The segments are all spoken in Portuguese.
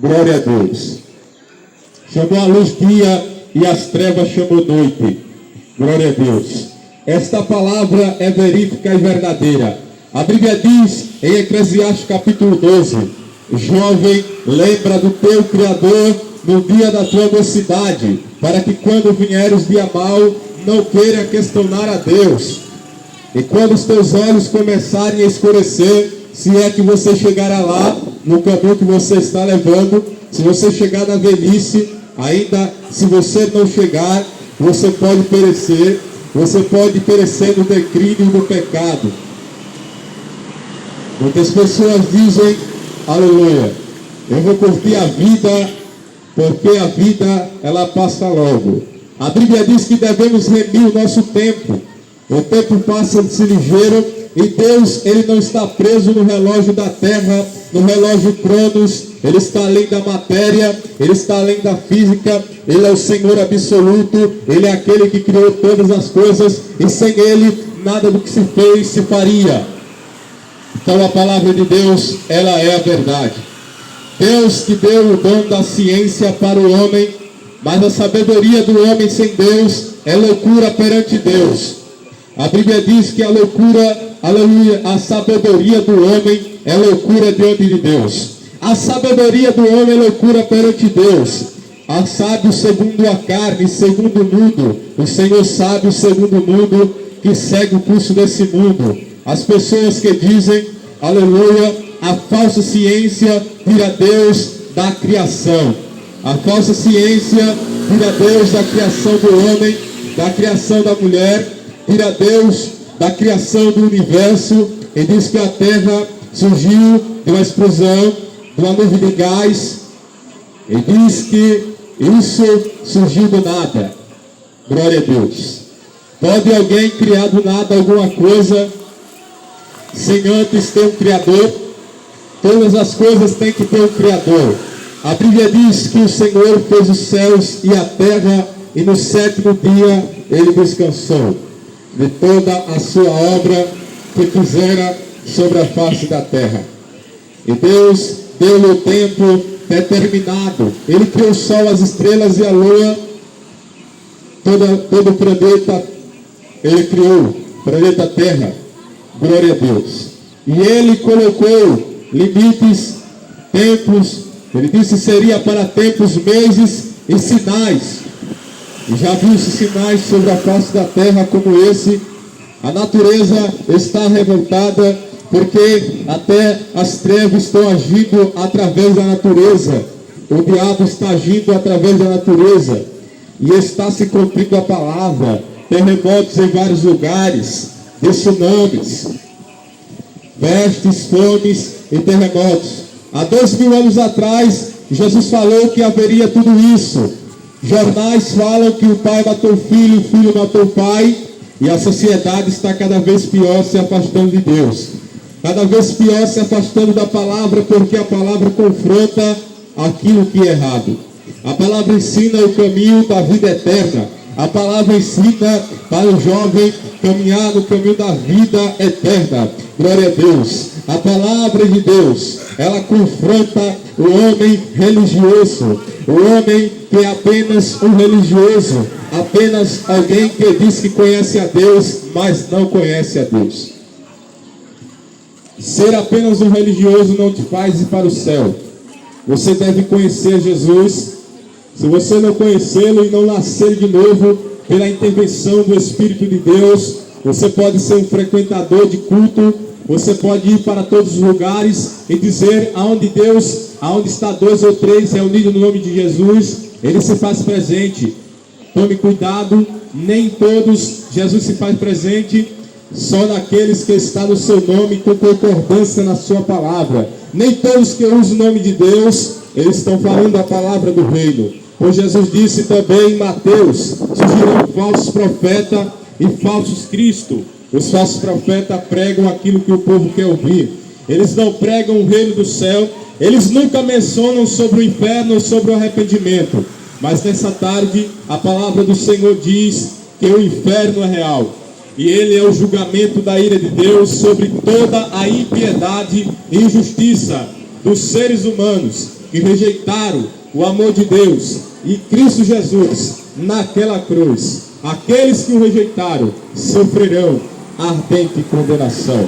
Glória a Deus. Chamou a luz dia e as trevas chamou noite. Glória a Deus. Esta palavra é verídica e verdadeira. A Bíblia diz em Eclesiastes capítulo 12: jovem, lembra do teu Criador no dia da tua mocidade, para que quando vier os dias maus, não queira questionar a Deus. E quando os teus olhos começarem a escurecer, se é que você chegará lá, no caminho que você está levando, se você chegar na velhice, ainda se você não chegar, você pode perecer no declínio do pecado. Muitas pessoas dizem, aleluia, eu vou curtir a vida, porque a vida, ela passa logo. A Bíblia diz que devemos remir o nosso tempo. O tempo passa-se ligeiro, e Deus, Ele não está preso no relógio da terra, no relógio Cronos. Ele está além da matéria, Ele está além da física. Ele é o Senhor absoluto, Ele é aquele que criou todas as coisas, e sem Ele, nada do que se fez se faria. Então a palavra de Deus, ela é a verdade. Deus que deu o dom da ciência para o homem, mas a sabedoria do homem sem Deus é loucura perante Deus. A Bíblia diz que a loucura, aleluia, a sabedoria do homem é loucura diante de Deus. A sabedoria do homem é loucura perante Deus. A sábio segundo a carne, segundo o mundo. O Senhor sábio segundo o mundo, que segue o curso desse mundo. As pessoas que dizem, aleluia, a falsa ciência tira Deus da criação. A falsa ciência tira Deus da criação do homem, da criação da mulher, tira Deus da criação do universo, e diz que a terra surgiu de uma explosão, de uma nuvem de gás, e diz que isso surgiu do nada. Glória a Deus. Pode alguém criar do nada alguma coisa sem antes ter um Criador? Todas as coisas têm que ter um Criador. A Bíblia diz que o Senhor fez os céus e a terra, e no sétimo dia Ele descansou de toda a sua obra que fizera sobre a face da terra. E Deus deu-lhe o tempo determinado. Ele criou o sol, as estrelas e a lua, todo o planeta. Ele criou o planeta Terra. Glória a Deus. E Ele colocou limites, tempos. Ele disse que seria para tempos, meses e sinais. E já viu-se sinais sobre a face da terra como esse. A natureza está revoltada, porque até as trevas estão agindo através da natureza. O diabo está agindo através da natureza. E está se cumprindo a palavra. Terremotos em vários lugares, tsunamis, pestes, fomes e terremotos. Há 2000 anos atrás, Jesus falou que haveria tudo isso. Jornais falam que o pai matou o filho matou o pai, e a sociedade está cada vez pior se afastando de Deus. Cada vez pior se afastando da palavra, porque a palavra confronta aquilo que é errado. A palavra ensina o caminho da vida eterna. A palavra ensina para o jovem caminhar no caminho da vida eterna. Glória a Deus. A palavra de Deus, ela confronta o homem religioso. O homem que é apenas um religioso. Apenas alguém que diz que conhece a Deus, mas não conhece a Deus. Ser apenas um religioso não te faz ir para o céu. Você deve conhecer Jesus. Se você não conhecê-lo e não nascer de novo pela intervenção do Espírito de Deus, você pode ser um frequentador de culto, você pode ir para todos os lugares e dizer aonde está 2 ou 3 reunidos no nome de Jesus, Ele se faz presente. Tome cuidado, nem todos Jesus se faz presente, só naqueles que estão no seu nome com concordância na sua palavra. Nem todos que usam o nome de Deus, eles estão falando a palavra do reino. Pois Jesus disse também em Mateus, surgirão falsos profetas e falsos Cristo. Os falsos profetas pregam aquilo que o povo quer ouvir. Eles não pregam o reino do céu. Eles nunca mencionam sobre o inferno ou sobre o arrependimento. Mas nessa tarde, a palavra do Senhor diz que o inferno é real. E ele é o julgamento da ira de Deus sobre toda a impiedade e injustiça. dos seres humanos que rejeitaram o amor de Deus e Cristo Jesus naquela cruz. Aqueles que o rejeitaram sofrerão ardente condenação.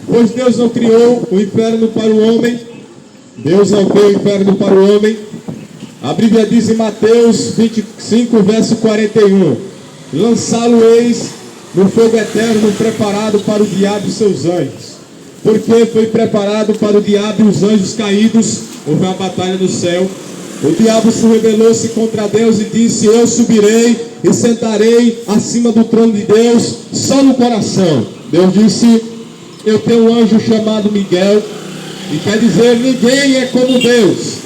Pois Deus não criou o inferno para o homem. Deus não criou o inferno para o homem. A Bíblia diz em Mateus 25, verso 41: lançá-lo-eis no fogo eterno preparado para o diabo e seus anjos. Porque foi preparado para o diabo e os anjos caídos. Houve uma batalha no céu. O diabo se rebelou-se contra Deus e disse: eu subirei e sentarei acima do trono de Deus, só no coração. Deus disse: eu tenho um anjo chamado Miguel, e quer dizer ninguém é como Deus.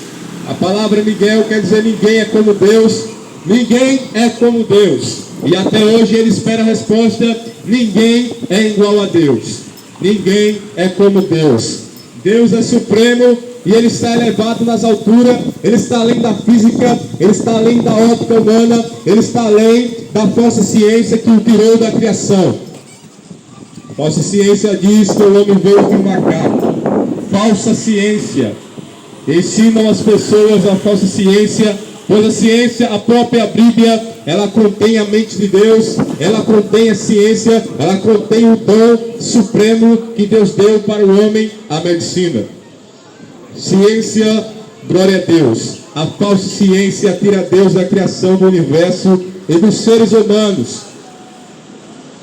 A palavra Miguel quer dizer ninguém é como Deus. Ninguém é como Deus. E até hoje ele espera a resposta: ninguém é igual a Deus. Ninguém é como Deus. Deus é supremo e ele está elevado nas alturas. Ele está além da física, ele está além da ótica humana, ele está além da falsa ciência que o tirou da criação. A falsa ciência diz que o homem veio de um macaco. Falsa ciência. Ensinam as pessoas a falsa ciência, pois a ciência, a própria Bíblia, ela contém a mente de Deus, ela contém a ciência, ela contém o dom supremo que Deus deu para o homem, a medicina. Ciência, glória a Deus. A falsa ciência tira Deus da criação do universo e dos seres humanos.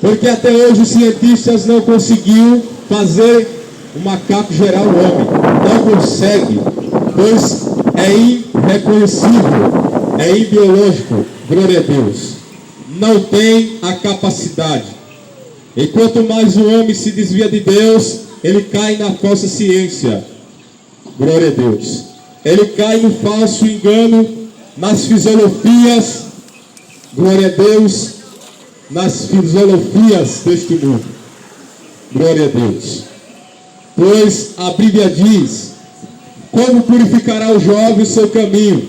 Porque até hoje os cientistas não conseguiram fazer o macaco gerar o homem. Não consegue, pois é irreconhecível, é imbiológico. Glória a Deus. Não tem a capacidade. E quanto mais o homem se desvia de Deus, ele cai na falsa ciência. Glória a Deus. Ele cai no falso engano, nas filosofias. Glória a Deus. Nas filosofias deste mundo. Glória a Deus. Pois a Bíblia diz: como purificará o jovem o seu caminho,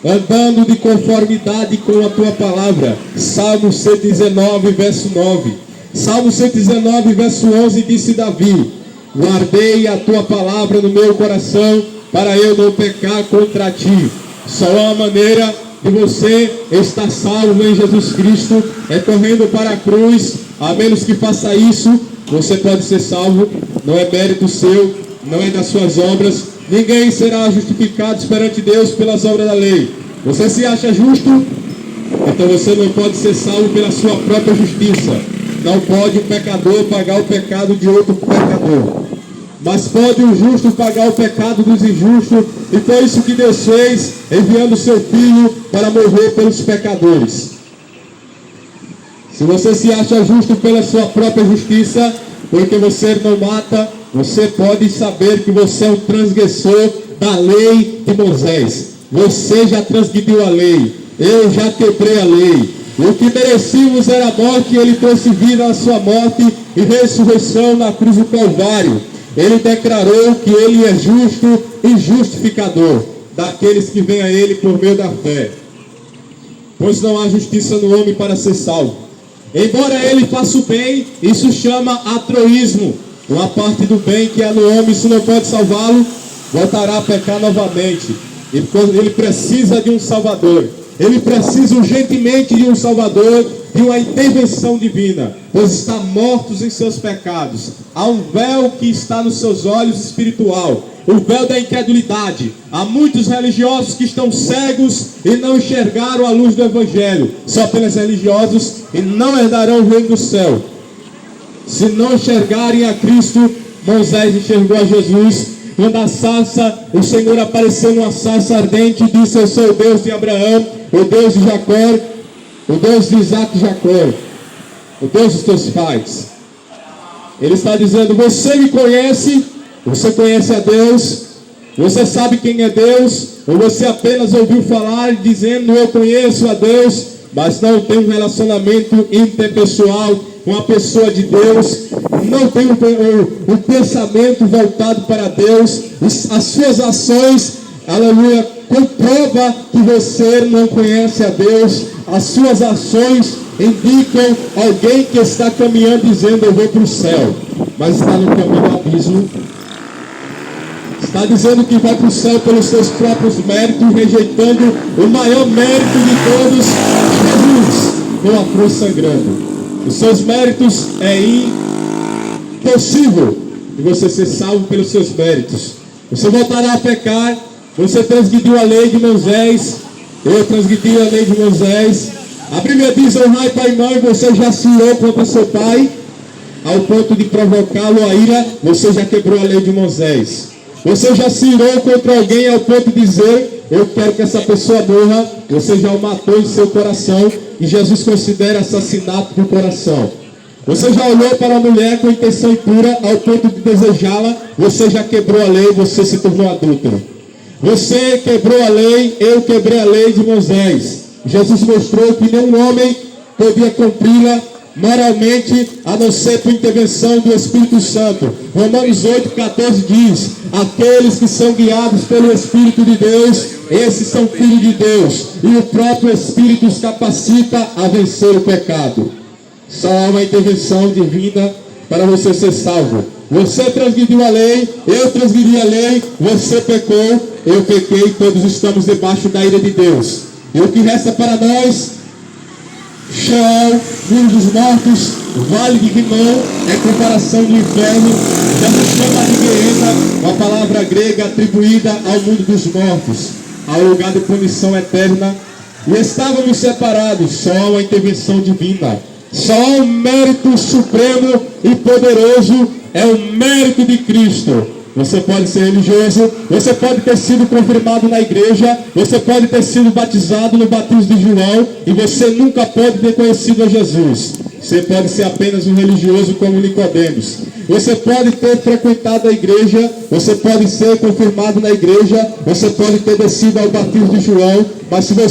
andando de conformidade com a tua palavra. Salmo 119, verso 9. Salmo 119, verso 11, disse Davi: guardei a tua palavra no meu coração, para eu não pecar contra ti. Só há uma maneira de você estar salvo em Jesus Cristo, é correndo para a cruz. A menos que faça isso, você pode ser salvo. Não é mérito seu, não é das suas obras. Ninguém será justificado perante Deus pelas obras da lei. Você se acha justo? Então você não pode ser salvo pela sua própria justiça. Não pode um pecador pagar o pecado de outro pecador. Mas pode o justo pagar o pecado dos injustos. E foi isso que Deus fez, enviando o seu Filho para morrer pelos pecadores. Se você se acha justo pela sua própria justiça, porque você não mata, você pode saber que você é um transgressor da lei de Moisés. Você já transgrediu a lei. Eu já quebrei a lei. O que merecíamos era a morte, ele trouxe vida à sua morte e ressurreição na cruz do Calvário. Ele declarou que ele é justo e justificador daqueles que vêm a ele por meio da fé. Pois não há justiça no homem para ser salvo. Embora ele faça o bem, isso chama atroísmo. Uma parte do bem que há no homem, isso não pode salvá-lo, voltará a pecar novamente. Ele precisa de um Salvador. Ele precisa urgentemente de um Salvador, de uma intervenção divina, pois está mortos em seus pecados. Há um véu que está nos seus olhos espiritual, o véu da incredulidade. Há muitos religiosos que estão cegos e não enxergaram a luz do Evangelho. Só apenas religiosos e não herdarão o reino do céu. Se não enxergarem a Cristo, Moisés enxergou a Jesus. Quando a sarça, o Senhor apareceu numa sarça ardente e disse: eu sou o Deus de Abraão, o Deus de Jacó, o Deus de Isaac e Jacó, o Deus dos teus pais. Ele está dizendo: você me conhece, você conhece a Deus, você sabe quem é Deus, ou você apenas ouviu falar dizendo: eu conheço a Deus, mas não tem um relacionamento interpessoal com a pessoa de Deus, não tem um pensamento voltado para Deus. As suas ações, aleluia, comprova que você não conhece a Deus. As suas ações indicam alguém que está caminhando dizendo: eu vou para o céu, mas está no caminho do abismo, Está dizendo que vai para o céu pelos seus próprios méritos, rejeitando o maior mérito de todos, Jesus, com a cruz sangrando. Os seus méritos é impossível de você ser salvo pelos seus méritos. Você voltará a pecar, você transgrediu a lei de Moisés, eu transgredi a lei de Moisés. A Bíblia diz: honrai pai e mãe. Você já se irou contra seu pai, ao ponto de provocá-lo a ira, você já quebrou a lei de Moisés. Você já se irou contra alguém ao ponto de dizer: eu quero que essa pessoa morra. Você já o matou em seu coração, e Jesus considera assassinato do coração. Você já olhou para a mulher com intenção impura ao ponto de desejá-la. Você já quebrou a lei, você se tornou adúltero. Você quebrou a lei, eu quebrei a lei de Moisés. Jesus mostrou que nenhum homem podia cumpri-la moralmente, a não ser por intervenção do Espírito Santo. Romanos 8,14 diz: aqueles que são guiados pelo Espírito de Deus, esses são filhos de Deus, e o próprio Espírito os capacita a vencer o pecado. Só há uma intervenção divina para você ser salvo. Você transgrediu a lei, eu transgredi a lei, você pecou, eu pequei, todos estamos debaixo da ira de Deus. E o que resta para nós? Sheol, mundo dos mortos, vale de Rinom, é comparação do inferno. Jesus chama de Gehenna, uma palavra grega atribuída ao mundo dos mortos, ao lugar de punição eterna. E estávamos separados, só há uma intervenção divina. Só há um mérito supremo e poderoso, é o mérito de Cristo. Você pode ser religioso, você pode ter sido confirmado na igreja, você pode ter sido batizado no batismo de João, e você nunca pode ter conhecido a Jesus. Você pode ser apenas um religioso como Nicodemos. Você pode ter frequentado a igreja, você pode ser confirmado na igreja, você pode ter descido ao batismo de João, mas se você